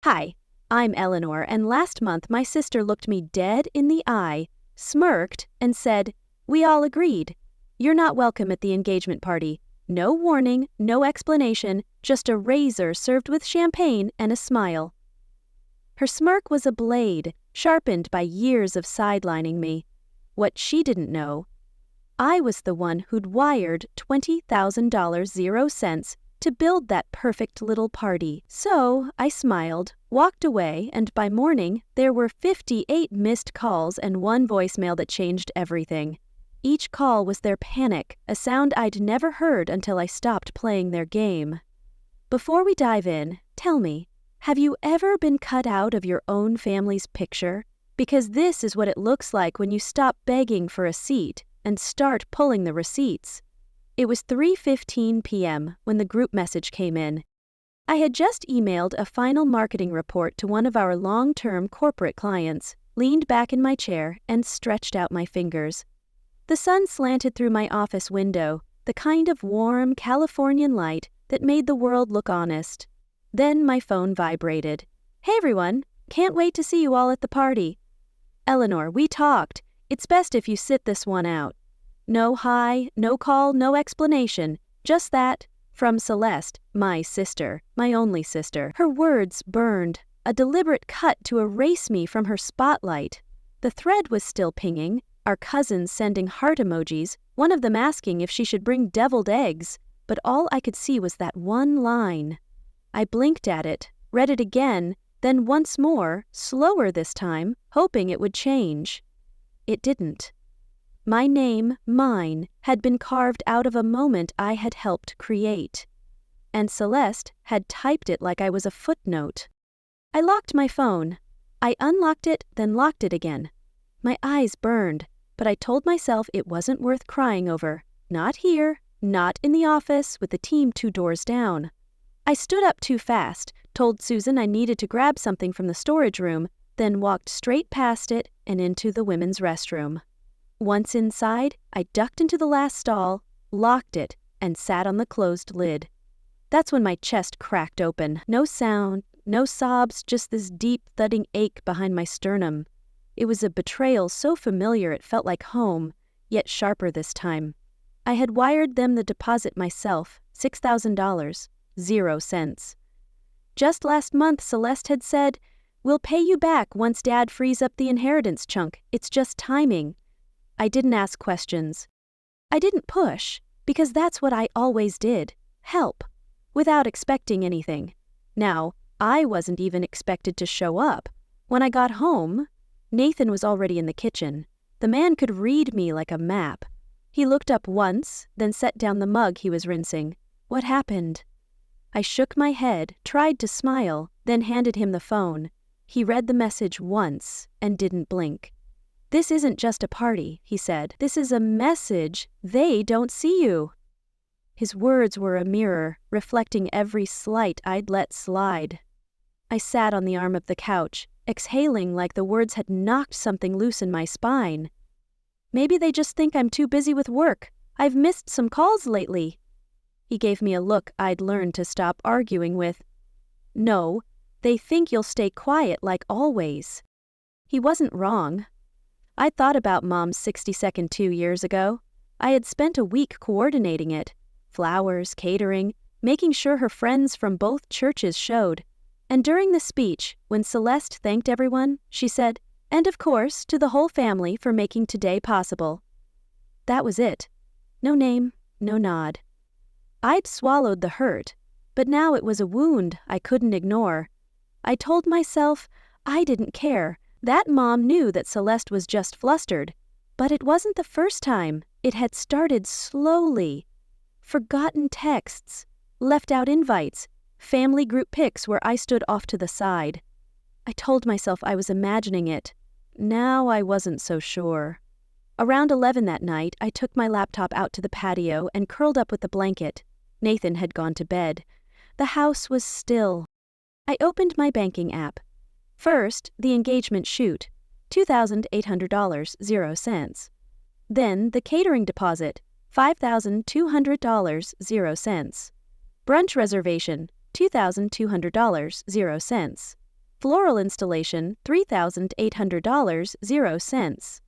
Hi, I'm Eleanor, and last month my sister looked me dead in the eye, smirked, and said, "We all agreed. You're not welcome at the engagement party. No warning, no explanation, just a razor served with champagne and a smile." Her smirk was a blade, sharpened by years of sidelining me. What she didn't know, I was the one who'd wired $20,000 0 cents to build that perfect little party. So I smiled, walked away, and by morning there were 58 missed calls and one voicemail that changed everything. Each call was their panic, a sound I'd never heard until I stopped playing their game. Before we dive in, tell me, have you ever been cut out of your own family's picture? Because this is what it looks like when you stop begging for a seat and start pulling the receipts. It was 3:15 p.m. when the group message came in. I had just emailed a final marketing report to one of our long-term corporate clients, leaned back in my chair, and stretched out my fingers. The sun slanted through my office window, the kind of warm Californian light that made the world look honest. Then my phone vibrated. "Hey everyone, can't wait to see you all at the party. Eleanor, we talked. It's best if you sit this one out." No hi, no call, no explanation, just that, from Celeste, my sister, my only sister. Her words burned, a deliberate cut to erase me from her spotlight. The thread was still pinging, our cousins sending heart emojis, one of them asking if she should bring deviled eggs, but all I could see was that one line. I blinked at it, read it again, then once more, slower this time, hoping it would change. It didn't. My name, mine, had been carved out of a moment I had helped create. And Celeste had typed it like I was a footnote. I locked my phone. I unlocked it, then locked it again. My eyes burned, but I told myself it wasn't worth crying over. Not here, not in the office with the team 2 doors down. I stood up too fast, told Susan I needed to grab something from the storage room, then walked straight past it and into the women's restroom. Once inside, I ducked into the last stall, locked it, and sat on the closed lid. That's when my chest cracked open. No sound, no sobs, just this deep, thudding ache behind my sternum. It was a betrayal so familiar it felt like home, yet sharper this time. I had wired them the deposit myself, $6,000, 0 cents. Just last month, Celeste had said, "We'll pay you back once Dad frees up the inheritance chunk. It's just timing." I didn't ask questions. I didn't push, because that's what I always did, help, without expecting anything. Now, I wasn't even expected to show up. When I got home, Nathan was already in the kitchen. The man could read me like a map. He looked up once, then set down the mug he was rinsing. What happened? I shook my head, tried to smile, then handed him the phone. He read the message once and didn't blink. "This isn't just a party," he said. "This is a message. They don't see you." His words were a mirror, reflecting every slight I'd let slide. I sat on the arm of the couch, exhaling like the words had knocked something loose in my spine. "Maybe they just think I'm too busy with work. I've missed some calls lately." He gave me a look I'd learned to stop arguing with. "No, they think you'll stay quiet like always." He wasn't wrong. I'd thought about Mom's 60-second 2 years ago. I had spent a week coordinating it. Flowers, catering, making sure her friends from both churches showed. And during the speech, when Celeste thanked everyone, she said, "And of course, to the whole family for making today possible." That was it. No name, no nod. I'd swallowed the hurt, but now it was a wound I couldn't ignore. I told myself I didn't care. That Mom knew that Celeste was just flustered. But it wasn't the first time. It had started slowly. Forgotten texts, left out invites, family group pics where I stood off to the side. I told myself I was imagining it. Now I wasn't so sure. Around 11 that night, I took my laptop out to the patio and curled up with the blanket. Nathan had gone to bed. The house was still. I opened my banking app. First, the engagement shoot, $2,800, 0 cents. Then the catering deposit, $5,200, 0 cents. Brunch reservation, $2,200, 0 cents. Floral installation, $3,800, 0 cents.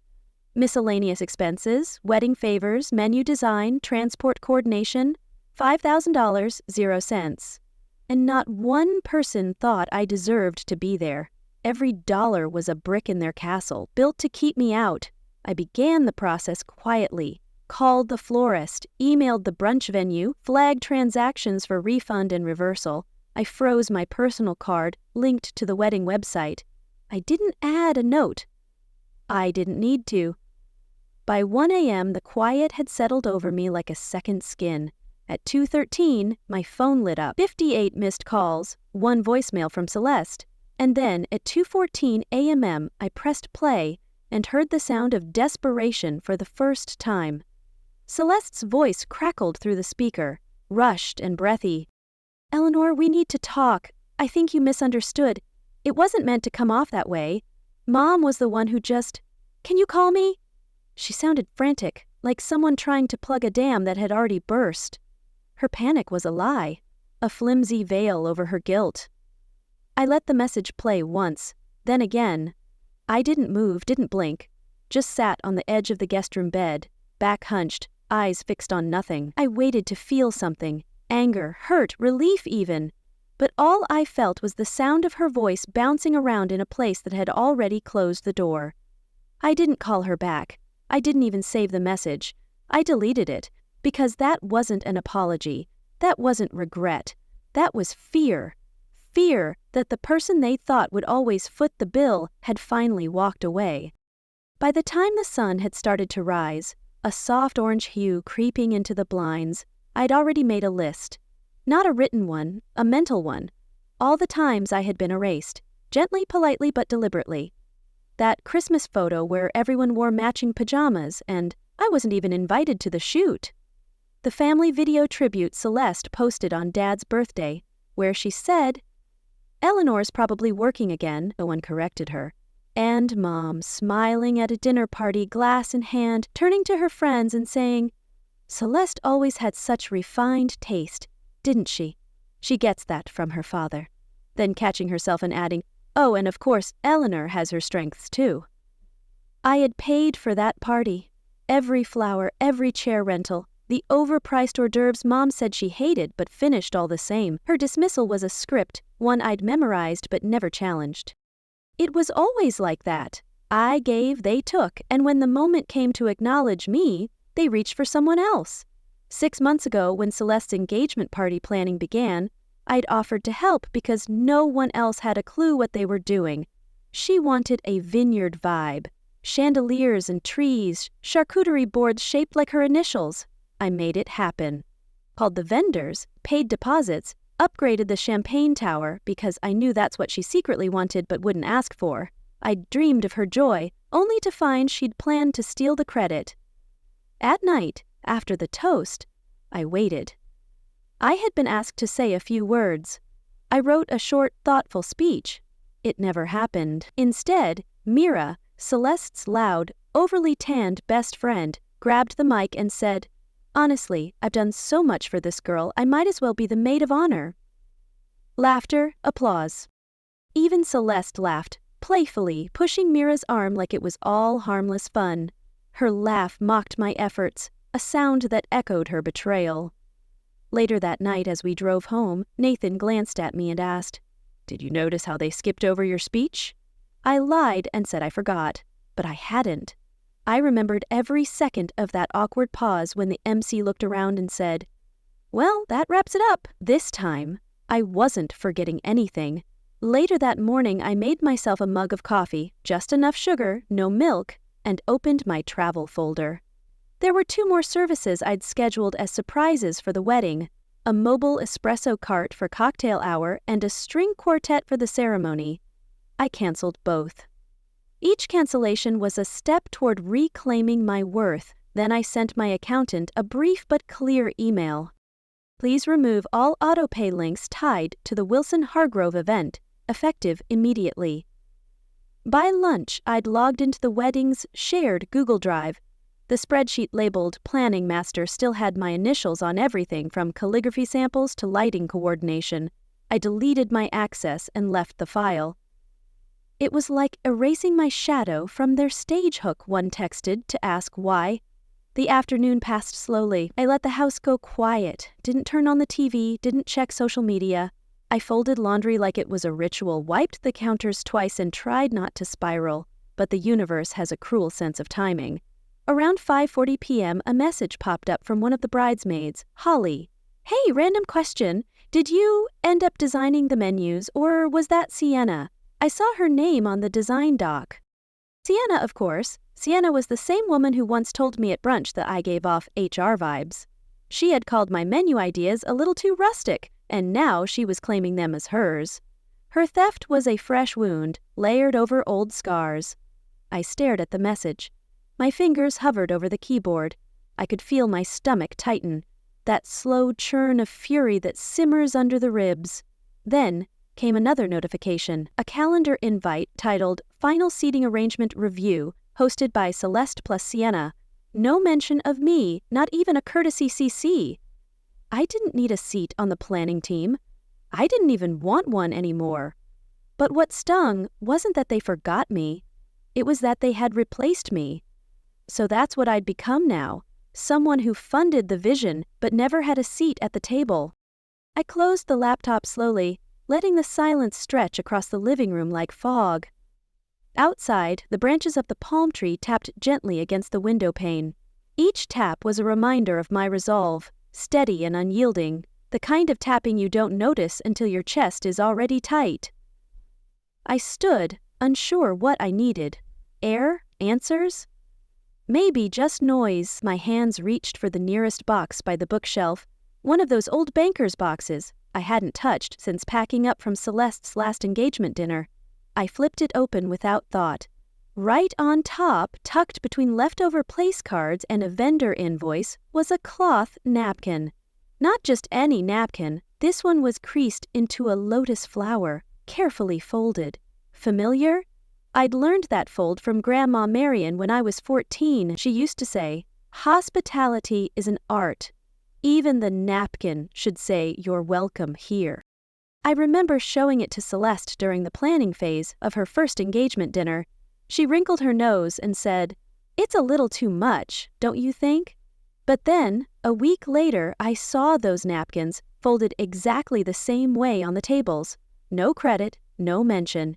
Miscellaneous expenses, wedding favors, menu design, transport coordination, $5,000, 0 cents. And not one person thought I deserved to be there. Every dollar was a brick in their castle, built to keep me out. I began the process quietly, called the florist, emailed the brunch venue, flagged transactions for refund and reversal. I froze my personal card, linked to the wedding website. I didn't add a note. I didn't need to. By 1 a.m., the quiet had settled over me like a second skin. At 2:13, my phone lit up. 58 missed calls, 1 voicemail from Celeste. And then, at 2:14 a.m., I pressed play and heard the sound of desperation for the first time. Celeste's voice crackled through the speaker, rushed and breathy. "Eleanor, we need to talk. I think you misunderstood. It wasn't meant to come off that way. Mom was the one who just... Can you call me?" She sounded frantic, like someone trying to plug a dam that had already burst. Her panic was a lie, a flimsy veil over her guilt. I let the message play once, then again. I didn't move, didn't blink, just sat on the edge of the guest room bed, back hunched, eyes fixed on nothing. I waited to feel something, anger, hurt, relief even. But all I felt was the sound of her voice bouncing around in a place that had already closed the door. I didn't call her back. I didn't even save the message. I deleted it, because that wasn't an apology. That wasn't regret. That was fear. Fear that the person they thought would always foot the bill had finally walked away. By the time the sun had started to rise, a soft orange hue creeping into the blinds, I'd already made a list. Not a written one, a mental one. All the times I had been erased, gently, politely, but deliberately. That Christmas photo where everyone wore matching pajamas and I wasn't even invited to the shoot. The family video tribute Celeste posted on Dad's birthday, where she said, "Eleanor's probably working again," no one corrected her. And Mom, smiling at a dinner party, glass in hand, turning to her friends and saying, "Celeste always had such refined taste, didn't she? She gets that from her father." Then catching herself and adding, "Oh, and of course, Eleanor has her strengths too." I had paid for that party. Every flower, every chair rental, the overpriced hors d'oeuvres Mom said she hated but finished all the same. Her dismissal was a script, one I'd memorized but never challenged. It was always like that. I gave, they took, and when the moment came to acknowledge me, they reached for someone else. 6 months ago, when Celeste's engagement party planning began, I'd offered to help because no one else had a clue what they were doing. She wanted a vineyard vibe, chandeliers and trees, charcuterie boards shaped like her initials. I made it happen. Called the vendors, paid deposits, upgraded the champagne tower because I knew that's what she secretly wanted but wouldn't ask for. I dreamed of her joy, only to find she'd planned to steal the credit. At night, after the toast, I waited. I had been asked to say a few words. I wrote a short, thoughtful speech. It never happened. Instead, Mira, Celeste's loud, overly tanned best friend, grabbed the mic and said, "Honestly, I've done so much for this girl, I might as well be the maid of honor." Laughter, applause. Even Celeste laughed, playfully, pushing Mira's arm like it was all harmless fun. Her laugh mocked my efforts, a sound that echoed her betrayal. Later that night as we drove home, Nathan glanced at me and asked, "Did you notice how they skipped over your speech?" I lied and said I forgot, but I hadn't. I remembered every second of that awkward pause when the MC looked around and said, "Well, that wraps it up." This time, I wasn't forgetting anything. Later that morning, I made myself a mug of coffee, just enough sugar, no milk, and opened my travel folder. There were 2 more services I'd scheduled as surprises for the wedding, a mobile espresso cart for cocktail hour and a string quartet for the ceremony. I canceled both. Each cancellation was a step toward reclaiming my worth. Then I sent my accountant a brief but clear email. Please remove all autopay links tied to the Wilson Hargrove event, effective immediately. By lunch, I'd logged into the wedding's shared Google Drive. The spreadsheet labeled Planning Master still had my initials on everything from calligraphy samples to lighting coordination. I deleted my access and left the file. It was like erasing my shadow from their stage hook, one texted to ask why. The afternoon passed slowly. I let the house go quiet, didn't turn on the TV, didn't check social media. I folded laundry like it was a ritual, wiped the counters twice, and tried not to spiral. But the universe has a cruel sense of timing. Around 5:40 p.m., a message popped up from one of the bridesmaids, Holly. "Hey, random question. Did you end up designing the menus, or was that Sienna? I saw her name on the design doc." Sienna, of course. Sienna was the same woman who once told me at brunch that I gave off HR vibes. She had called my menu ideas a little too rustic, and now she was claiming them as hers. Her theft was a fresh wound, layered over old scars. I stared at the message. My fingers hovered over the keyboard. I could feel my stomach tighten, that slow churn of fury that simmers under the ribs. Then came another notification, a calendar invite titled Final Seating Arrangement Review, hosted by Celeste plus Sienna. No mention of me, not even a courtesy CC. I didn't need a seat on the planning team. I didn't even want one anymore. But what stung wasn't that they forgot me. It was that they had replaced me. So that's what I'd become now, someone who funded the vision but never had a seat at the table. I closed the laptop slowly, letting the silence stretch across the living room like fog. Outside, the branches of the palm tree tapped gently against the window pane. Each tap was a reminder of my resolve, steady and unyielding, the kind of tapping you don't notice until your chest is already tight. I stood, unsure what I needed. Air? Answers? Maybe just noise. My hands reached for the nearest box by the bookshelf, one of those old banker's boxes I hadn't touched since packing up from Celeste's last engagement dinner. I flipped it open without thought. Right on top, tucked between leftover place cards and a vendor invoice, was a cloth napkin. Not just any napkin, this one was creased into a lotus flower, carefully folded. Familiar? I'd learned that fold from Grandma Marion when I was 14. She used to say, "Hospitality is an art. Even the napkin should say, 'You're welcome here.'" I remember showing it to Celeste during the planning phase of her first engagement dinner. She wrinkled her nose and said, "It's a little too much, don't you think?" But then, a week later, I saw those napkins folded exactly the same way on the tables. No credit, no mention.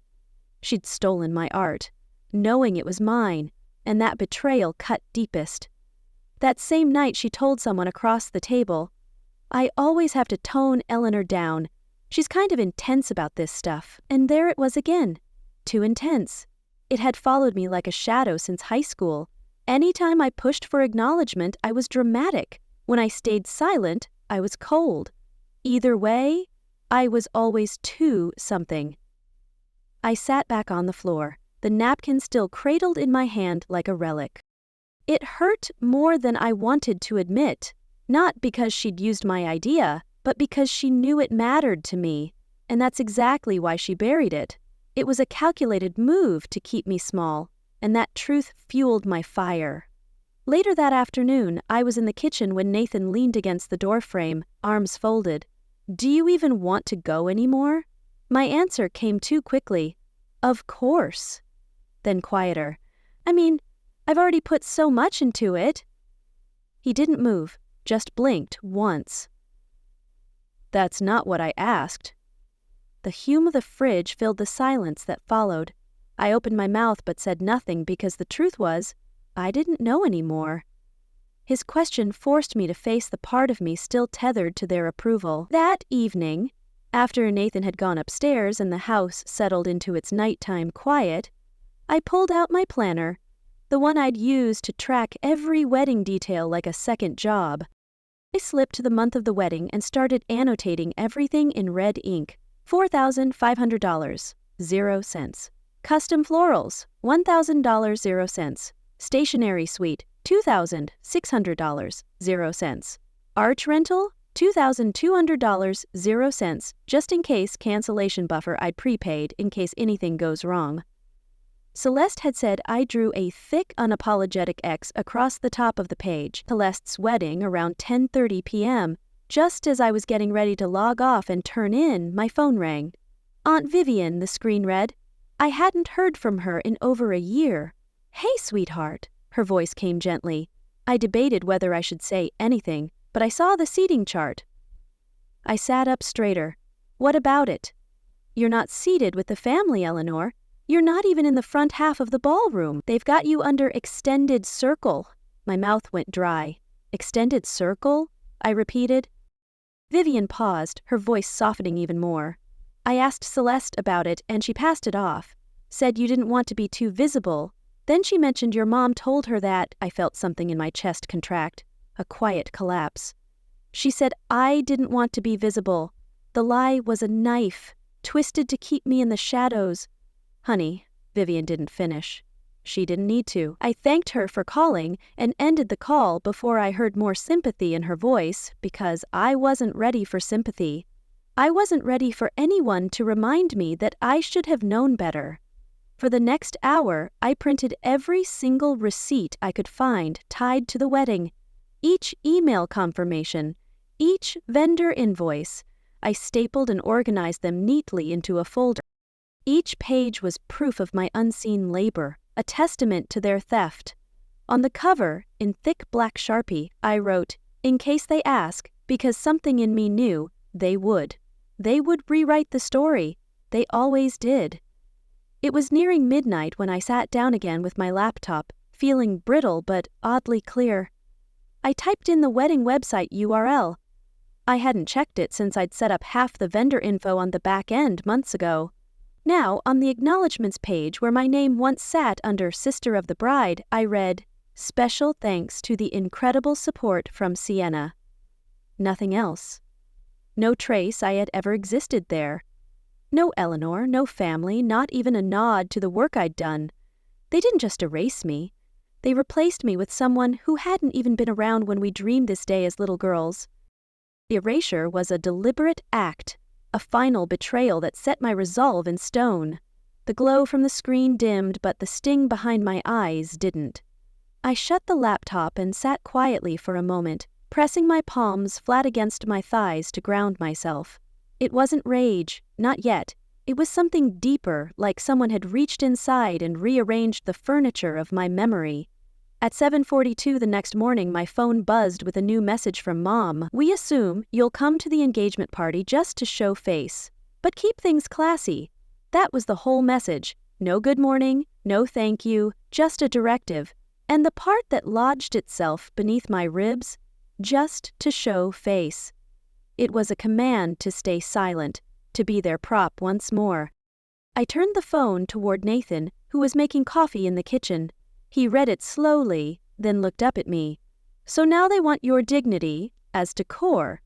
She'd stolen my art, knowing it was mine, and that betrayal cut deepest. That same night she told someone across the table, "I always have to tone Eleanor down. She's kind of intense about this stuff." And there it was again. Too intense. It had followed me like a shadow since high school. Anytime I pushed for acknowledgement, I was dramatic. When I stayed silent, I was cold. Either way, I was always too something. I sat back on the floor, the napkin still cradled in my hand like a relic. It hurt more than I wanted to admit, not because she'd used my idea, but because she knew it mattered to me, and that's exactly why she buried it. It was a calculated move to keep me small, and that truth fueled my fire. Later that afternoon, I was in the kitchen when Nathan leaned against the doorframe, arms folded. "Do you even want to go anymore?" My answer came too quickly. "Of course." Then quieter. "I mean, I've already put so much into it." He didn't move, just blinked once. "That's not what I asked." The fume of the fridge filled the silence that followed. I opened my mouth but said nothing because the truth was, I didn't know anymore. His question forced me to face the part of me still tethered to their approval. That evening, after Nathan had gone upstairs and the house settled into its nighttime quiet, I pulled out my planner, the one I'd used to track every wedding detail like a second job. I slipped to the month of the wedding and started annotating everything in red ink. $4,500, 0 cents. Custom florals, $1,000, 0 cents. Stationery suite, $2,600, 0 cents. Arch rental, $2,200, 0 cents, just in case cancellation buffer I'd prepaid in case anything goes wrong. Celeste had said I drew a thick, unapologetic X across the top of the page. Celeste's wedding around 10:30 p.m. Just as I was getting ready to log off and turn in, my phone rang. "Aunt Vivian," the screen read. I hadn't heard from her in over a year. "Hey, sweetheart," her voice came gently. I debated whether I should say anything, but I saw the seating chart. I sat up straighter. "What about it?" "You're not seated with the family, Eleanor. You're not even in the front half of the ballroom. They've got you under extended circle." My mouth went dry. "Extended circle?" I repeated. Vivian paused, her voice softening even more. "I asked Celeste about it and she passed it off. Said you didn't want to be too visible. Then she mentioned your mom told her that—" I felt something in my chest contract. A quiet collapse. "She said I didn't want to be visible. The lie was a knife, twisted to keep me in the shadows." "Honey," Vivian didn't finish. She didn't need to. I thanked her for calling and ended the call before I heard more sympathy in her voice, because I wasn't ready for sympathy. I wasn't ready for anyone to remind me that I should have known better. For the next hour, I printed every single receipt I could find tied to the wedding. Each email confirmation, each vendor invoice. I stapled and organized them neatly into a folder. Each page was proof of my unseen labor, a testament to their theft. On the cover, in thick black Sharpie, I wrote, "In case they ask," because something in me knew they would. They would rewrite the story. They always did. It was nearing midnight when I sat down again with my laptop, feeling brittle but oddly clear. I typed in the wedding website URL. I hadn't checked it since I'd set up half the vendor info on the back end months ago. Now, on the acknowledgements page where my name once sat under Sister of the Bride, I read, "Special thanks to the incredible support from Sienna." Nothing else. No trace I had ever existed there. No Eleanor, no family, not even a nod to the work I'd done. They didn't just erase me. They replaced me with someone who hadn't even been around when we dreamed this day as little girls. The erasure was a deliberate act, a final betrayal that set my resolve in stone. The glow from the screen dimmed, but the sting behind my eyes didn't. I shut the laptop and sat quietly for a moment, pressing my palms flat against my thighs to ground myself. It wasn't rage, not yet. It was something deeper, like someone had reached inside and rearranged the furniture of my memory. At 7:42 the next morning, my phone buzzed with a new message from Mom. "We assume you'll come to the engagement party just to show face. But keep things classy." That was the whole message. No good morning, no thank you, just a directive. And the part that lodged itself beneath my ribs, just to show face. It was a command to stay silent, to be their prop once more. I turned the phone toward Nathan, who was making coffee in the kitchen. He read it slowly, then looked up at me. "So now they want your dignity, as decor."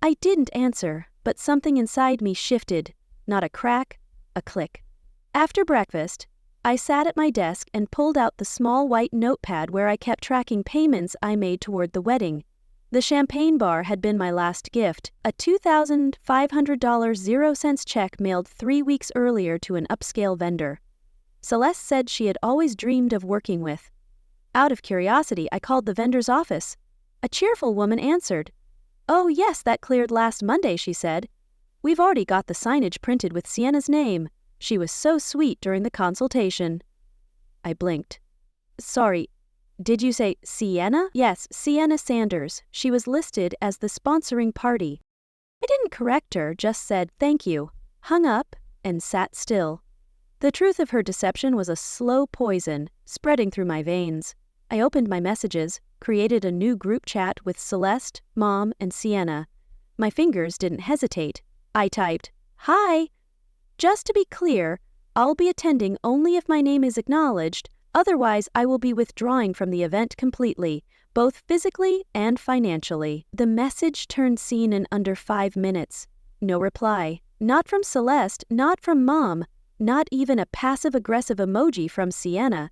I didn't answer, but something inside me shifted. Not a crack, a click. After breakfast, I sat at my desk and pulled out the small white notepad where I kept tracking payments I made toward the wedding. The champagne bar had been my last gift, a $2,500 0-cents check mailed 3 weeks earlier to an upscale vendor. Celeste said she had always dreamed of working with. Out of curiosity, I called the vendor's office. A cheerful woman answered. "Oh yes, that cleared last Monday," she said. "We've already got the signage printed with Sienna's name. She was so sweet during the consultation." I blinked. "Sorry, did you say Sienna?" "Yes, Sienna Sanders. She was listed as the sponsoring party." I didn't correct her, just said thank you, hung up, and sat still. The truth of her deception was a slow poison, spreading through my veins. I opened my messages, created a new group chat with Celeste, Mom, and Sienna. My fingers didn't hesitate. I typed, "Hi! Just to be clear, I'll be attending only if my name is acknowledged, otherwise I will be withdrawing from the event completely, both physically and financially." The message turned seen in under 5 minutes. No reply. Not from Celeste, not from Mom, not even a passive-aggressive emoji from Sienna.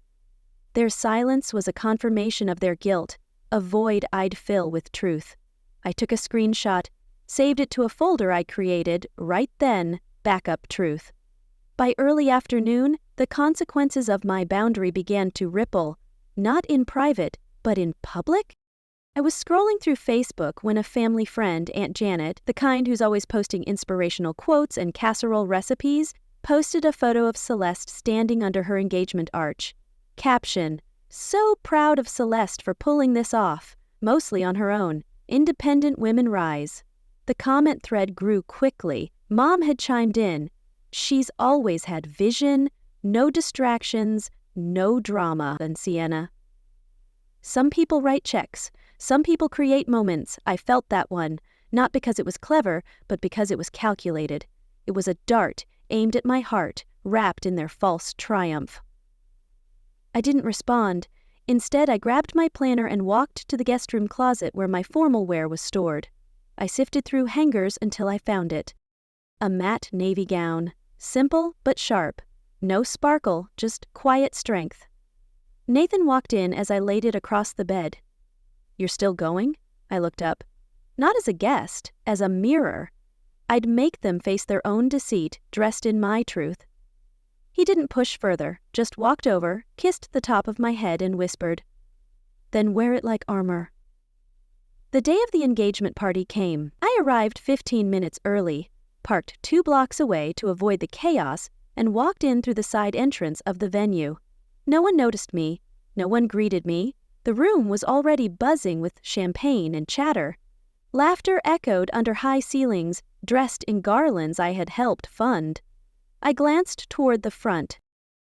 Their silence was a confirmation of their guilt, a void I'd fill with truth. I took a screenshot, saved it to a folder I created, right then, backup truth. By early afternoon, the consequences of my boundary began to ripple, not in private, but in public? I was scrolling through Facebook when a family friend, Aunt Janet, the kind who's always posting inspirational quotes and casserole recipes, posted a photo of Celeste standing under her engagement arch. Caption: "So proud of Celeste for pulling this off, mostly on her own. Independent women rise." The comment thread grew quickly. Mom had chimed in. "She's always had vision, no distractions, no drama." And Sienna. "Some people write checks. Some people create moments." I felt that one, not because it was clever, but because it was calculated. It was a dart aimed at my heart, wrapped in their false triumph. I didn't respond. Instead, I grabbed my planner and walked to the guest room closet where my formal wear was stored. I sifted through hangers until I found it. A matte navy gown. Simple but sharp. No sparkle, just quiet strength. Nathan walked in as I laid it across the bed. "You're still going?" I looked up. Not as a guest, as a mirror. I'd make them face their own deceit, dressed in my truth. He didn't push further, just walked over, kissed the top of my head and whispered, "Then wear it like armor." The day of the engagement party came. I arrived 15 minutes early, parked 2 blocks away to avoid the chaos, and walked in through the side entrance of the venue. No one noticed me. No one greeted me. The room was already buzzing with champagne and chatter. Laughter echoed under high ceilings, dressed in garlands I had helped fund. I glanced toward the front.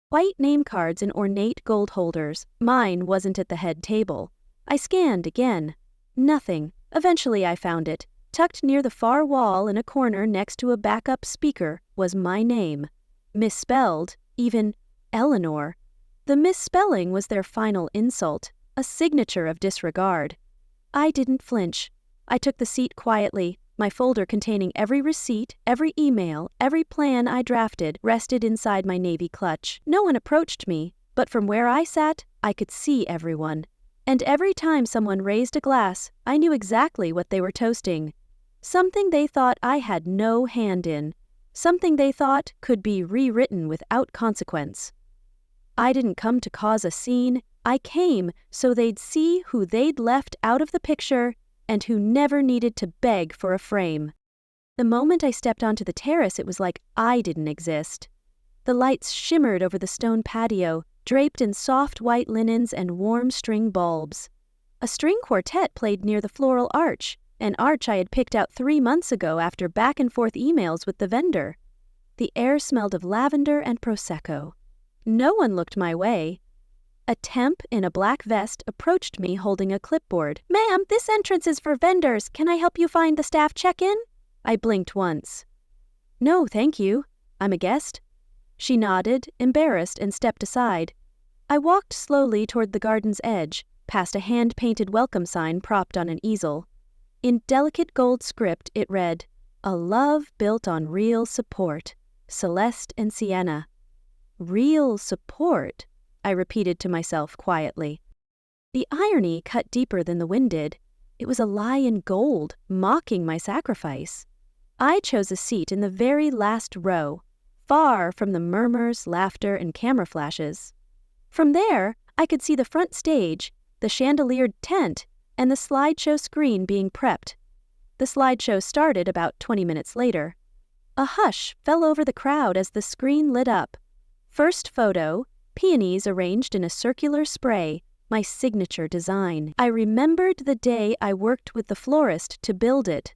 White name cards in ornate gold holders. Mine wasn't at the head table. I scanned again. Nothing. Eventually I found it. Tucked near the far wall in a corner next to a backup speaker was my name. Misspelled, even Eleanor. The misspelling was their final insult, a signature of disregard. I didn't flinch. I took the seat quietly. My folder containing every receipt, every email, every plan I drafted rested inside my navy clutch. No one approached me, but from where I sat, I could see everyone. And every time someone raised a glass, I knew exactly what they were toasting. Something they thought I had no hand in. Something they thought could be rewritten without consequence. I didn't come to cause a scene. I came so they'd see who they'd left out of the picture and who never needed to beg for a frame. The moment I stepped onto the terrace, it was like I didn't exist. The lights shimmered over the stone patio, draped in soft white linens and warm string bulbs. A string quartet played near the floral arch, an arch I had picked out 3 months ago after back-and-forth emails with the vendor. The air smelled of lavender and Prosecco. No one looked my way. A temp in a black vest approached me holding a clipboard. "Ma'am, this entrance is for vendors. Can I help you find the staff check-in?" I blinked once. "No, thank you. I'm a guest." She nodded, embarrassed, and stepped aside. I walked slowly toward the garden's edge, past a hand-painted welcome sign propped on an easel. In delicate gold script it read, "A love built on real support. Celeste and Sienna." Real support, I repeated to myself quietly. The irony cut deeper than the wind did. It was a lie in gold, mocking my sacrifice. I chose a seat in the very last row, far from the murmurs, laughter, and camera flashes. From there, I could see the front stage, the chandeliered tent, and the slideshow screen being prepped. The slideshow started about 20 minutes later. A hush fell over the crowd as the screen lit up. First photo, peonies arranged in a circular spray, my signature design. I remembered the day I worked with the florist to build it.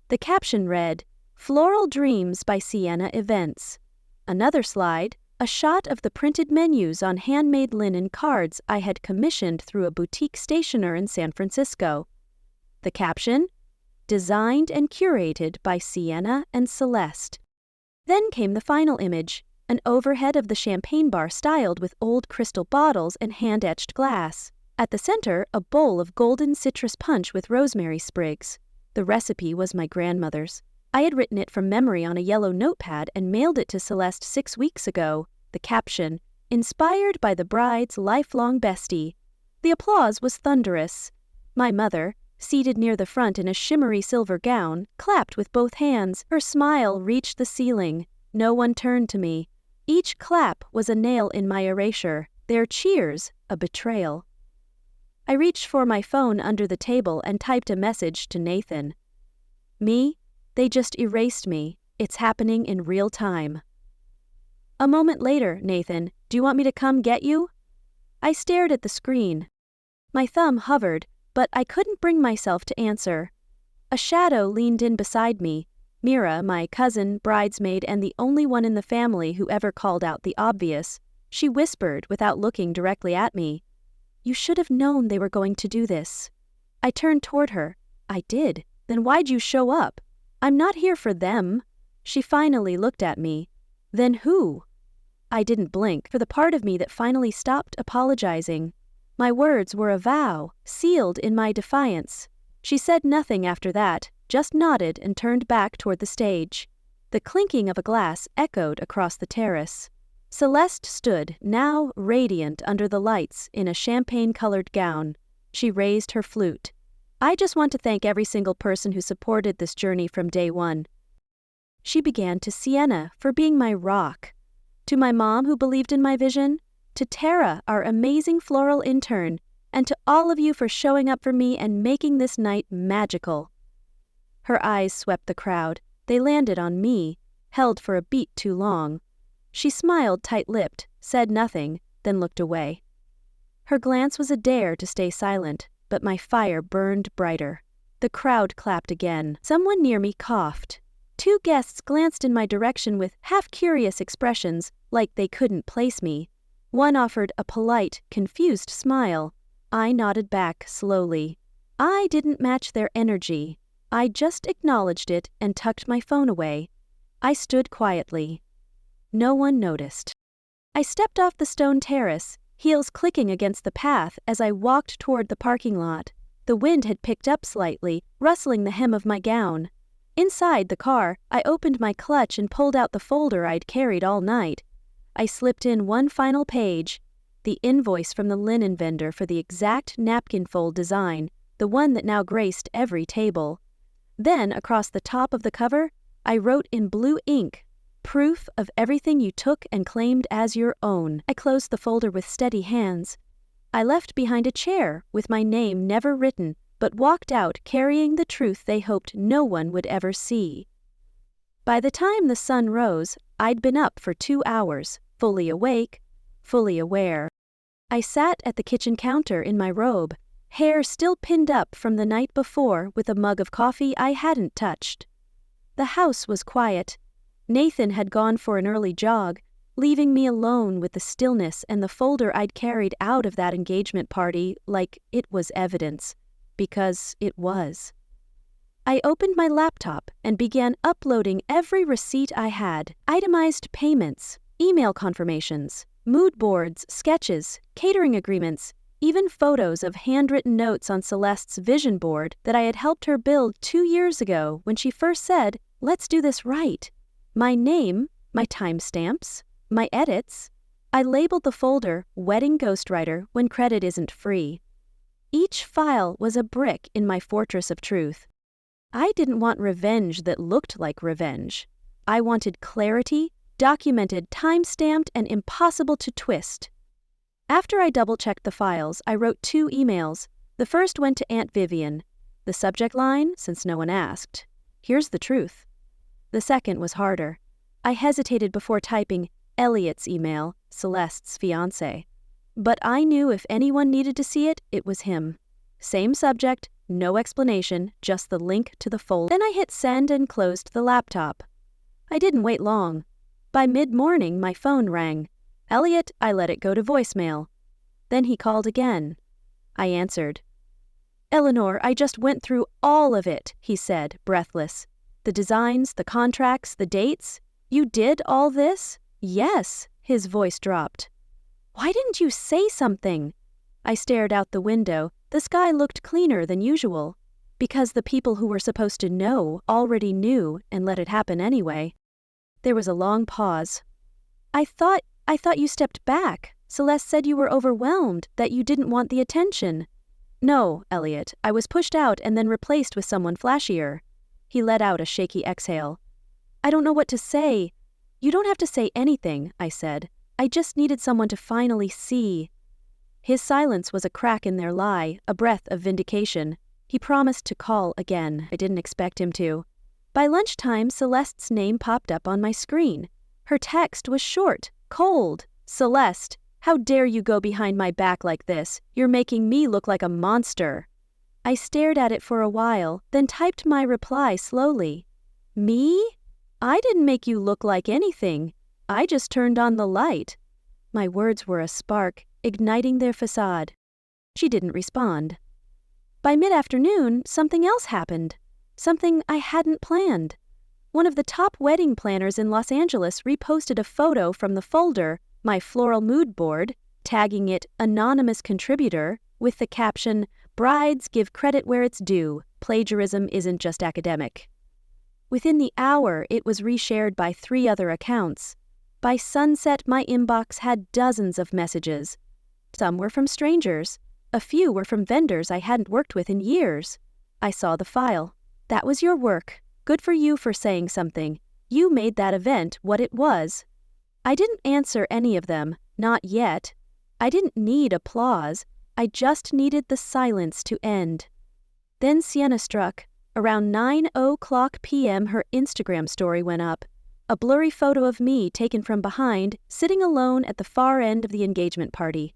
The caption read, "Floral Dreams by Sienna Events." Another slide, a shot of the printed menus on handmade linen cards I had commissioned through a boutique stationer in San Francisco. The caption, "Designed and curated by Sienna and Celeste." Then came the final image, an overhead of the champagne bar styled with old crystal bottles and hand-etched glass. At the center, a bowl of golden citrus punch with rosemary sprigs. The recipe was my grandmother's. I had written it from memory on a yellow notepad and mailed it to Celeste 6 weeks ago. The caption, "Inspired by the bride's lifelong bestie." The applause was thunderous. My mother, seated near the front in a shimmery silver gown, clapped with both hands. Her smile reached the ceiling. No one turned to me. Each clap was a nail in my erasure, their cheers a betrayal. I reached for my phone under the table and typed a message to Nathan. "Me? They just erased me. It's happening in real time." A moment later, Nathan, do you want me to come get you? I stared at the screen. My thumb hovered, but I couldn't bring myself to answer. A shadow leaned in beside me. Mira, my cousin, bridesmaid, and the only one in the family who ever called out the obvious. She whispered without looking directly at me. You should have known they were going to do this. I turned toward her. I did. Then why'd you show up? I'm not here for them. She finally looked at me. Then who? I didn't blink for the part of me that finally stopped apologizing. My words were a vow, sealed in my defiance. She said nothing after that, just nodded and turned back toward the stage. The clinking of a glass echoed across the terrace. Celeste stood, now radiant under the lights, in a champagne-colored gown. She raised her flute. I just want to thank every single person who supported this journey from day one. She began to Sienna for being my rock. To my mom who believed in my vision, to Tara, our amazing floral intern, and to all of you for showing up for me and making this night magical. Her eyes swept the crowd. They landed on me, held for a beat too long. She smiled tight-lipped, said nothing, then looked away. Her glance was a dare to stay silent, but my fire burned brighter. The crowd clapped again. Someone near me coughed. 2 guests glanced in my direction with half-curious expressions, like they couldn't place me. One offered a polite, confused smile. I nodded back slowly. I didn't match their energy. I just acknowledged it and tucked my phone away. I stood quietly. No one noticed. I stepped off the stone terrace, heels clicking against the path as I walked toward the parking lot. The wind had picked up slightly, rustling the hem of my gown. Inside the car, I opened my clutch and pulled out the folder I'd carried all night. I slipped in one final page, the invoice from the linen vendor for the exact napkin fold design, the one that now graced every table. Then, across the top of the cover, I wrote in blue ink, proof of everything you took and claimed as your own. I closed the folder with steady hands. I left behind a chair with my name never written, but walked out carrying the truth they hoped no one would ever see. By the time the sun rose, I'd been up for 2 hours, fully awake, fully aware. I sat at the kitchen counter in my robe, hair still pinned up from the night before with a mug of coffee I hadn't touched. The house was quiet. Nathan had gone for an early jog, leaving me alone with the stillness and the folder I'd carried out of that engagement party like it was evidence, because it was. I opened my laptop and began uploading every receipt I had, itemized payments, email confirmations, mood boards, sketches, catering agreements, even photos of handwritten notes on Celeste's vision board that I had helped her build 2 years ago when she first said, "Let's do this right." My name, my timestamps, my edits. I labeled the folder Wedding Ghostwriter when credit isn't free. Each file was a brick in my fortress of truth. I didn't want revenge that looked like revenge. I wanted clarity, documented, time-stamped, and impossible to twist. After I double-checked the files, I wrote 2 emails. The first went to Aunt Vivian. The subject line, since no one asked, "Here's the truth." The second was harder. I hesitated before typing Elliot's email, Celeste's fiancé. But I knew if anyone needed to see it, it was him. Same subject, no explanation, just the link to the folder. Then I hit send and closed the laptop. I didn't wait long. By mid-morning, my phone rang. "Elliot," I let it go to voicemail. Then he called again. I answered. "Eleanor, I just went through all of it," he said, breathless. "The designs, the contracts, the dates. You did all this?" "Yes," his voice dropped. "Why didn't you say something?" I stared out the window. The sky looked cleaner than usual. Because the people who were supposed to know already knew and let it happen anyway. There was a long pause. I thought you stepped back. Celeste said you were overwhelmed, that you didn't want the attention." "No, Elliot, I was pushed out and then replaced with someone flashier." He let out a shaky exhale. "I don't know what to say." "You don't have to say anything," I said. "I just needed someone to finally see." His silence was a crack in their lie, a breath of vindication. He promised to call again. I didn't expect him to. By lunchtime, Celeste's name popped up on my screen. Her text was short, cold. "Celeste, how dare you go behind my back like this? You're making me look like a monster." I stared at it for a while, then typed my reply slowly. "Me? I didn't make you look like anything. I just turned on the light." My words were a spark, igniting their facade. She didn't respond. By mid-afternoon, something else happened. Something I hadn't planned. One of the top wedding planners in Los Angeles reposted a photo from the folder, my floral mood board, tagging it "Anonymous Contributor," with the caption, "Brides give credit where it's due. Plagiarism isn't just academic." Within the hour, it was reshared by 3 other accounts. By sunset, my inbox had dozens of messages. Some were from strangers. A few were from vendors I hadn't worked with in years. I saw the file. "That was your work. Good for you for saying something. You made that event what it was." I didn't answer any of them, not yet. I didn't need applause. I just needed the silence to end. Then Sienna struck. Around 9:00 p.m. her Instagram story went up. A blurry photo of me taken from behind, sitting alone at the far end of the engagement party.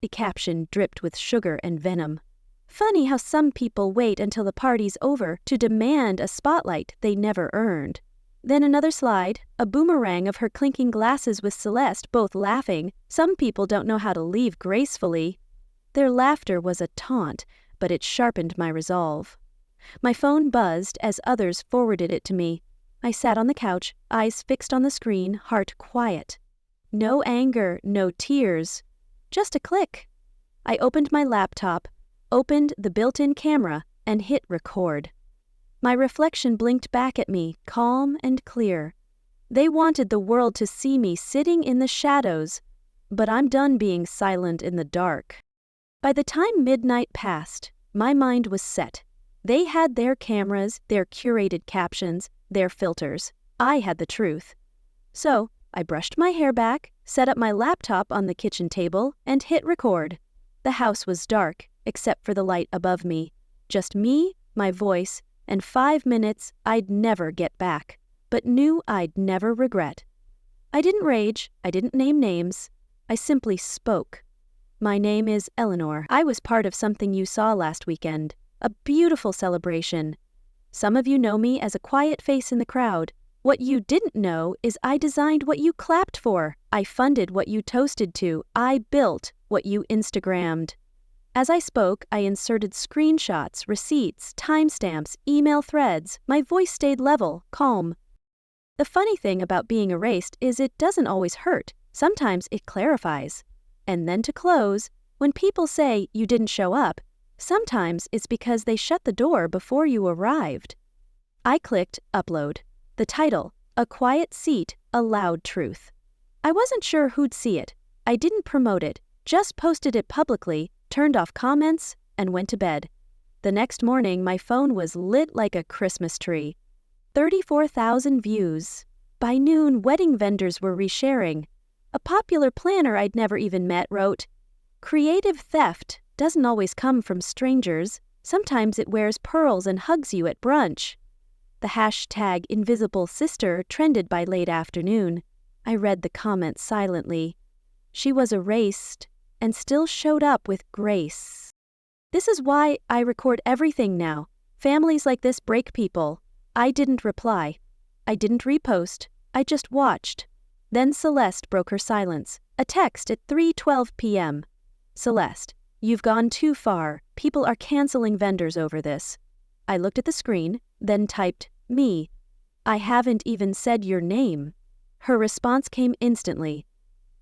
The caption dripped with sugar and venom. Funny how some people wait until the party's over to demand a spotlight they never earned. Then another slide, a boomerang of her clinking glasses with Celeste both laughing. Some people don't know how to leave gracefully. Their laughter was a taunt, but it sharpened my resolve. My phone buzzed as others forwarded it to me. I sat on the couch, eyes fixed on the screen, heart quiet. No anger, no tears. Just a click. I opened my laptop, opened the built-in camera, and hit record. My reflection blinked back at me, calm and clear. They wanted the world to see me sitting in the shadows, but I'm done being silent in the dark. By the time midnight passed, my mind was set. They had their cameras, their curated captions, their filters. I had the truth. So, I brushed my hair back, set up my laptop on the kitchen table, and hit record. The house was dark, except for the light above me. Just me, my voice, and 5 minutes I'd never get back, but knew I'd never regret. I didn't rage, I didn't name names. I simply spoke. "My name is Eleanor. I was part of something you saw last weekend. A beautiful celebration. Some of you know me as a quiet face in the crowd. What you didn't know is I designed what you clapped for. I funded what you toasted to. I built what you Instagrammed." As I spoke, I inserted screenshots, receipts, timestamps, email threads. My voice stayed level, calm. The funny thing about being erased is it doesn't always hurt. Sometimes it clarifies. And then to close, when people say you didn't show up, sometimes it's because they shut the door before you arrived. I clicked upload. The title, "A Quiet Seat, a Loud Truth." I wasn't sure who'd see it. I didn't promote it, just posted it publicly, turned off comments, and went to bed. The next morning, my phone was lit like a Christmas tree. 34,000 views. By noon, wedding vendors were resharing. A popular planner I'd never even met wrote, "Creative theft doesn't always come from strangers. Sometimes it wears pearls and hugs you at brunch." The hashtag Invisible Sister trended by late afternoon. I read the comments silently. She was erased and still showed up with grace. This is why I record everything now. Families like this break people. I didn't reply. I didn't repost. I just watched. Then Celeste broke her silence. A text at 3:12 p.m. "Celeste, you've gone too far. People are canceling vendors over this." I looked at the screen, then typed, "Me. I haven't even said your name." Her response came instantly.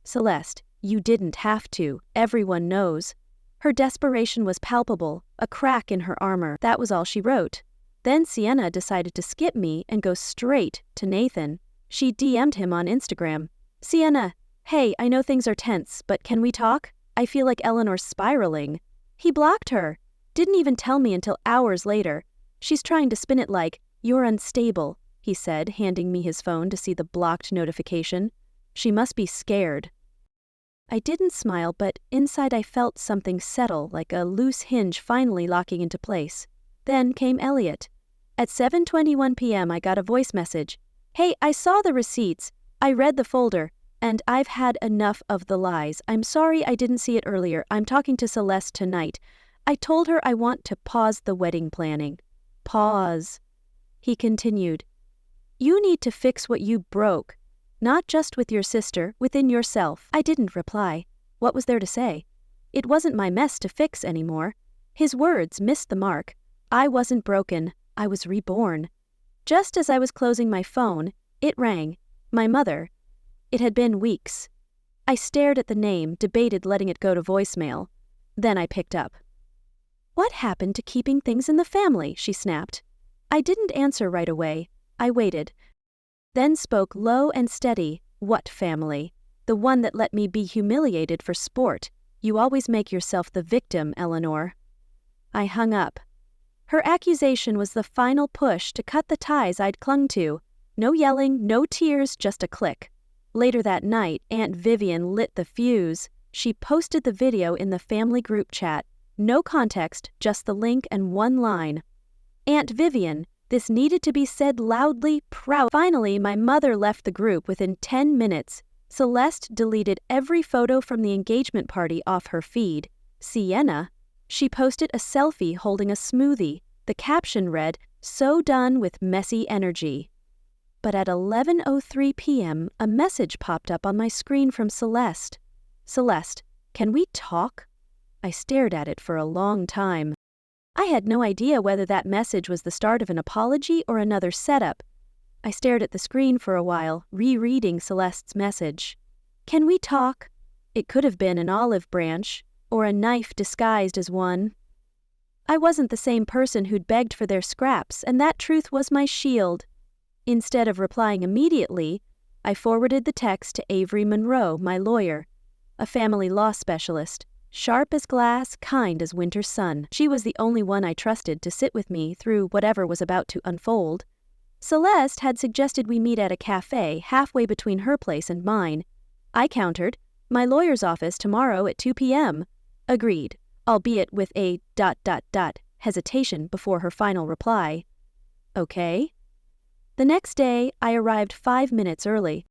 "Celeste, you didn't have to. Everyone knows." Her desperation was palpable, a crack in her armor. That was all she wrote. Then Sienna decided to skip me and go straight to Nathan. She DM'd him on Instagram. "Sienna, hey, I know things are tense, but can we talk? I feel like Eleanor's spiraling." He blocked her. Didn't even tell me until hours later. "She's trying to spin it like, you're unstable," he said, handing me his phone to see the blocked notification. "She must be scared." I didn't smile, but inside I felt something settle, like a loose hinge finally locking into place. Then came Elliot. At 7:21 p.m. I got a voice message. "Hey, I saw the receipts. I read the folder, and I've had enough of the lies. I'm sorry I didn't see it earlier. I'm talking to Celeste tonight. I told her I want to pause the wedding planning. Pause. He continued. You need to fix what you broke. Not just with your sister, within yourself. I didn't reply. What was there to say? It wasn't my mess to fix anymore. His words missed the mark. I wasn't broken. I was reborn. Just as I was closing my phone, it rang. My mother. It had been weeks. I stared at the name, debated letting it go to voicemail. Then I picked up. What happened to keeping things in the family? She snapped. I didn't answer right away. I waited. Then spoke low and steady. What family? The one that let me be humiliated for sport. You always make yourself the victim, Eleanor. I hung up. Her accusation was the final push to cut the ties I'd clung to. No yelling, no tears, just a click. Later that night, Aunt Vivian lit the fuse. She posted the video in the family group chat. No context, just the link and one line. Aunt Vivian, this needed to be said loudly, proud. Finally, my mother left the group within 10 minutes. Celeste deleted every photo from the engagement party off her feed. Sienna. She posted a selfie holding a smoothie. The caption read, "So done with messy energy." But at 11:03 p.m., a message popped up on my screen from Celeste. Celeste, can we talk? I stared at it for a long time. I had no idea whether that message was the start of an apology or another setup. I stared at the screen for a while, rereading Celeste's message. Can we talk? It could have been an olive branch, or a knife disguised as one. I wasn't the same person who'd begged for their scraps, and that truth was my shield. Instead of replying immediately, I forwarded the text to Avery Monroe, my lawyer, a family law specialist, sharp as glass, kind as winter sun. She was the only one I trusted to sit with me through whatever was about to unfold. Celeste had suggested we meet at a cafe halfway between her place and mine. I countered, my lawyer's office tomorrow at 2 p.m. Agreed, albeit with a ... hesitation before her final reply. Okay. The next day, I arrived 5 minutes early.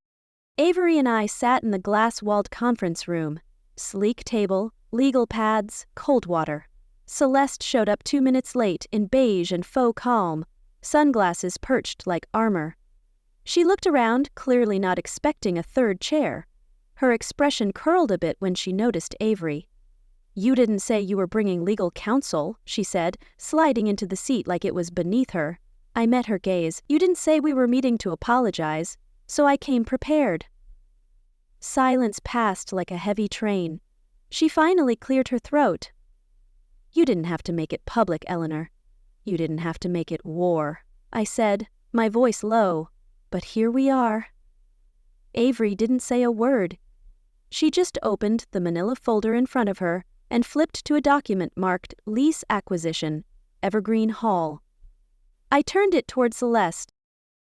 Avery and I sat in the glass-walled conference room. Sleek table, legal pads, cold water. Celeste showed up 2 minutes late in beige and faux calm, sunglasses perched like armor. She looked around, clearly not expecting a third chair. Her expression curled a bit when she noticed Avery. You didn't say you were bringing legal counsel, she said, sliding into the seat like it was beneath her. I met her gaze. You didn't say we were meeting to apologize, so I came prepared. Silence passed like a heavy train. She finally cleared her throat. You didn't have to make it public, Eleanor. You didn't have to make it war, I said, my voice low. But here we are. Avery didn't say a word. She just opened the manila folder in front of her and flipped to a document marked Lease Acquisition, Evergreen Hall. I turned it toward Celeste.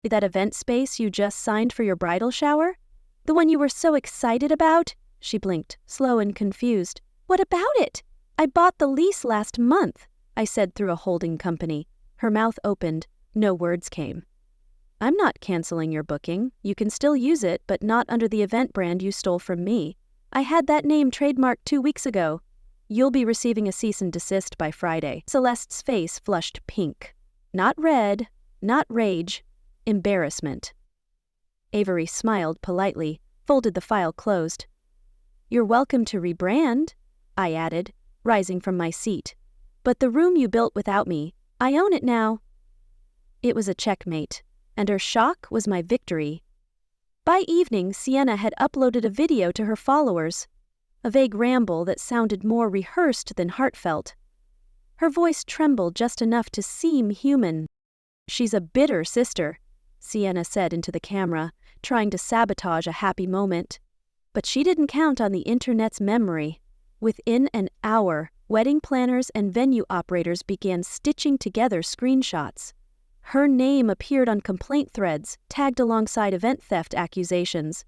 That event space you just signed for your bridal shower? The one you were so excited about? She blinked, slow and confused. What about it? I bought the lease last month, I said through a holding company. Her mouth opened. No words came. I'm not canceling your booking. You can still use it, but not under the event brand you stole from me. I had that name trademarked 2 weeks ago. You'll be receiving a cease and desist by Friday. Celeste's face flushed pink. Not red, not rage, embarrassment. Avery smiled politely, folded the file closed. You're welcome to rebrand, I added, rising from my seat. But the room you built without me, I own it now. It was a checkmate, and her shock was my victory. By evening, Sienna had uploaded a video to her followers, a vague ramble that sounded more rehearsed than heartfelt. Her voice trembled just enough to seem human. She's a bitter sister, Sienna said into the camera, trying to sabotage a happy moment. But she didn't count on the internet's memory. Within an hour, wedding planners and venue operators began stitching together screenshots. Her name appeared on complaint threads, tagged alongside event theft accusations.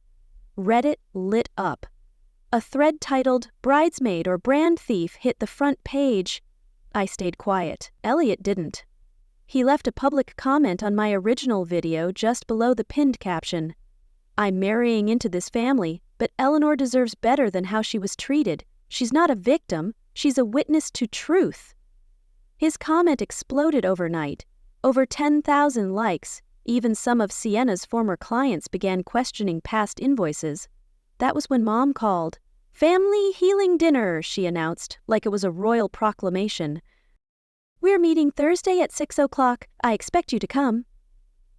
Reddit lit up. A thread titled, "Bridesmaid or Brand Thief" hit the front page. I stayed quiet. Elliot didn't. He left a public comment on my original video just below the pinned caption. I'm marrying into this family, but Eleanor deserves better than how she was treated. She's not a victim, she's a witness to truth. His comment exploded overnight. Over 10,000 likes. Even some of Sienna's former clients began questioning past invoices. That was when Mom called. "Family healing dinner," she announced, like it was a royal proclamation. "We're meeting Thursday at 6 o'clock. I expect you to come."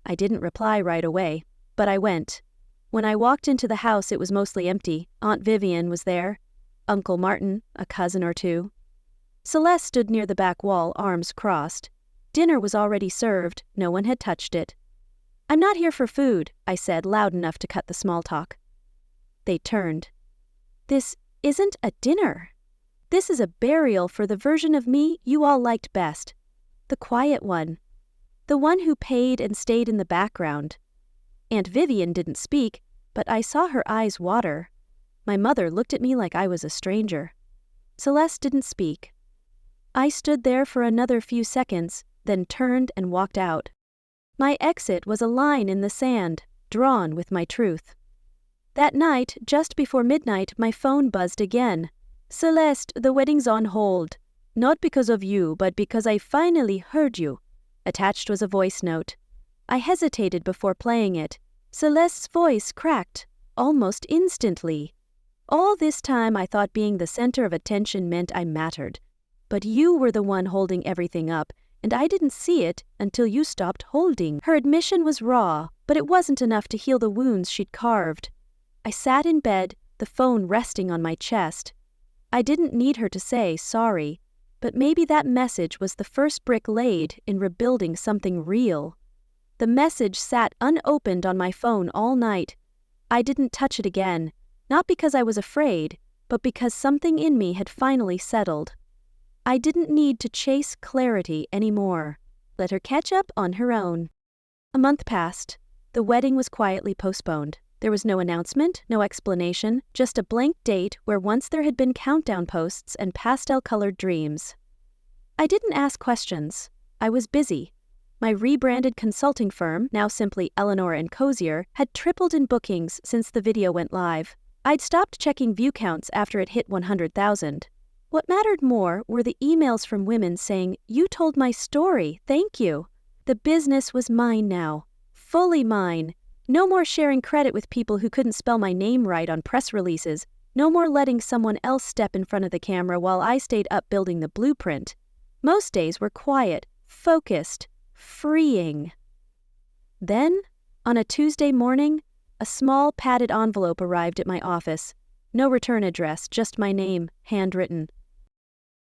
I didn't reply right away, but I went. When I walked into the house, it was mostly empty. Aunt Vivian was there. Uncle Martin, a cousin or two. Celeste stood near the back wall, arms crossed. Dinner was already served. No one had touched it. "I'm not here for food," I said, loud enough to cut the small talk. They turned. "This isn't a dinner. This is a burial for the version of me you all liked best. The quiet one. The one who paid and stayed in the background." Aunt Vivian didn't speak, but I saw her eyes water. My mother looked at me like I was a stranger. Celeste didn't speak. I stood there for another few seconds, then turned and walked out. My exit was a line in the sand, drawn with my truth. That night, just before midnight, my phone buzzed again. "Celeste, the wedding's on hold. Not because of you, but because I finally heard you." Attached was a voice note. I hesitated before playing it. Celeste's voice cracked, almost instantly. "All this time I thought being the center of attention meant I mattered. But you were the one holding everything up, and I didn't see it until you stopped holding." Her admission was raw, but it wasn't enough to heal the wounds she'd carved. I sat in bed, the phone resting on my chest. I didn't need her to say sorry, but maybe that message was the first brick laid in rebuilding something real. The message sat unopened on my phone all night. I didn't touch it again, not because I was afraid, but because something in me had finally settled. I didn't need to chase clarity anymore. Let her catch up on her own. A month passed. The wedding was quietly postponed. There was no announcement, no explanation, just a blank date where once there had been countdown posts and pastel-colored dreams. I didn't ask questions. I was busy. My rebranded consulting firm, now simply Eleanor & Cozier, had tripled in bookings since the video went live. I'd stopped checking view counts after it hit 100,000. What mattered more were the emails from women saying, "You told my story, thank you." The business was mine now. Fully mine. No more sharing credit with people who couldn't spell my name right on press releases. No more letting someone else step in front of the camera while I stayed up building the blueprint. Most days were quiet, focused, freeing. Then, on a Tuesday morning, a small padded envelope arrived at my office. No return address, just my name, handwritten.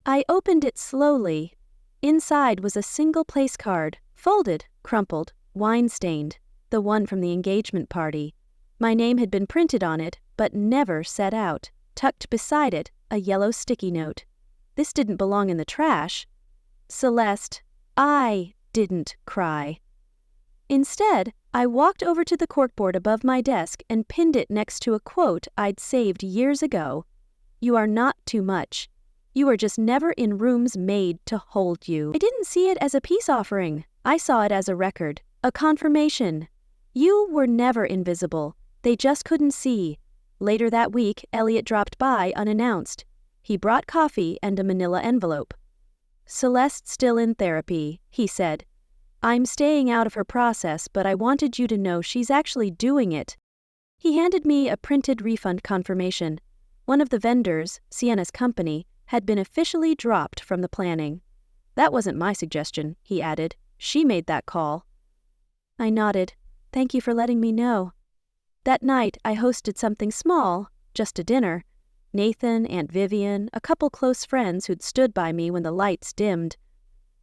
I opened it slowly. Inside was a single place card, folded, crumpled, wine-stained, the one from the engagement party. My name had been printed on it, but never set out. Tucked beside it, a yellow sticky note. This didn't belong in the trash. Celeste, I didn't cry. Instead, I walked over to the corkboard above my desk and pinned it next to a quote I'd saved years ago. "You are not too much. You are just never in rooms made to hold you." I didn't see it as a peace offering. I saw it as a record, a confirmation. You were never invisible. They just couldn't see. Later that week, Elliot dropped by unannounced. He brought coffee and a manila envelope. "Celeste's still in therapy," he said. "I'm staying out of her process, but I wanted you to know she's actually doing it." He handed me a printed refund confirmation. One of the vendors, Sienna's company, had been officially dropped from the planning. "That wasn't my suggestion," he added. "She made that call." I nodded. "Thank you for letting me know." That night, I hosted something small, just a dinner. Nathan, Aunt Vivian, a couple close friends who'd stood by me when the lights dimmed.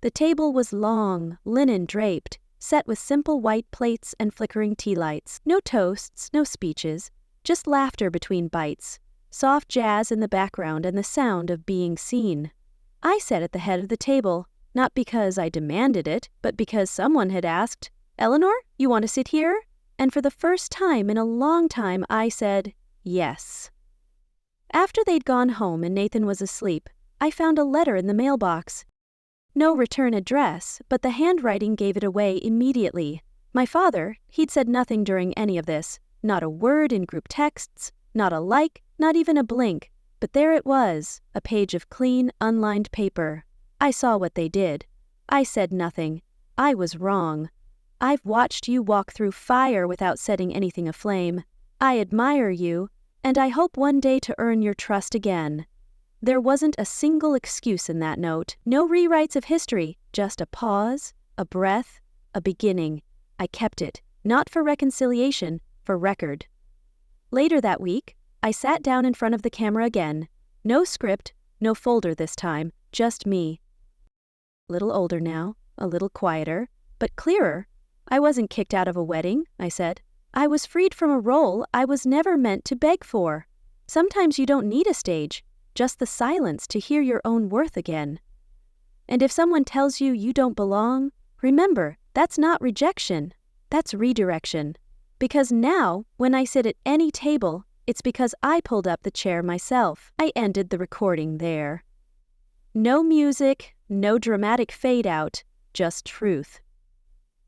The table was long, linen draped, set with simple white plates and flickering tea lights. No toasts, no speeches, just laughter between bites, soft jazz in the background and the sound of being seen. I sat at the head of the table, not because I demanded it, but because someone had asked, "Eleanor, you want to sit here?" And for the first time in a long time, I said, yes. After they'd gone home and Nathan was asleep, I found a letter in the mailbox. No return address, but the handwriting gave it away immediately. My father, he'd said nothing during any of this, not a word in group texts, not a like, not even a blink. But there it was, a page of clean, unlined paper. I saw what they did. I said nothing. I was wrong. I've watched you walk through fire without setting anything aflame. I admire you, and I hope one day to earn your trust again. There wasn't a single excuse in that note, no rewrites of history, just a pause, a breath, a beginning. I kept it, not for reconciliation, for record. Later that week, I sat down in front of the camera again. No script, no folder this time, just me. A little older now, a little quieter, but clearer. I wasn't kicked out of a wedding, I said. I was freed from a role I was never meant to beg for. Sometimes you don't need a stage, just the silence to hear your own worth again. And if someone tells you you don't belong, remember, that's not rejection, that's redirection. Because now, when I sit at any table, it's because I pulled up the chair myself. I ended the recording there. No music, no dramatic fade out, just truth.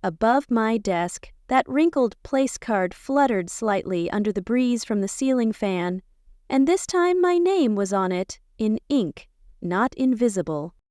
Above my desk, that wrinkled place card fluttered slightly under the breeze from the ceiling fan, and this time my name was on it, in ink, not invisible.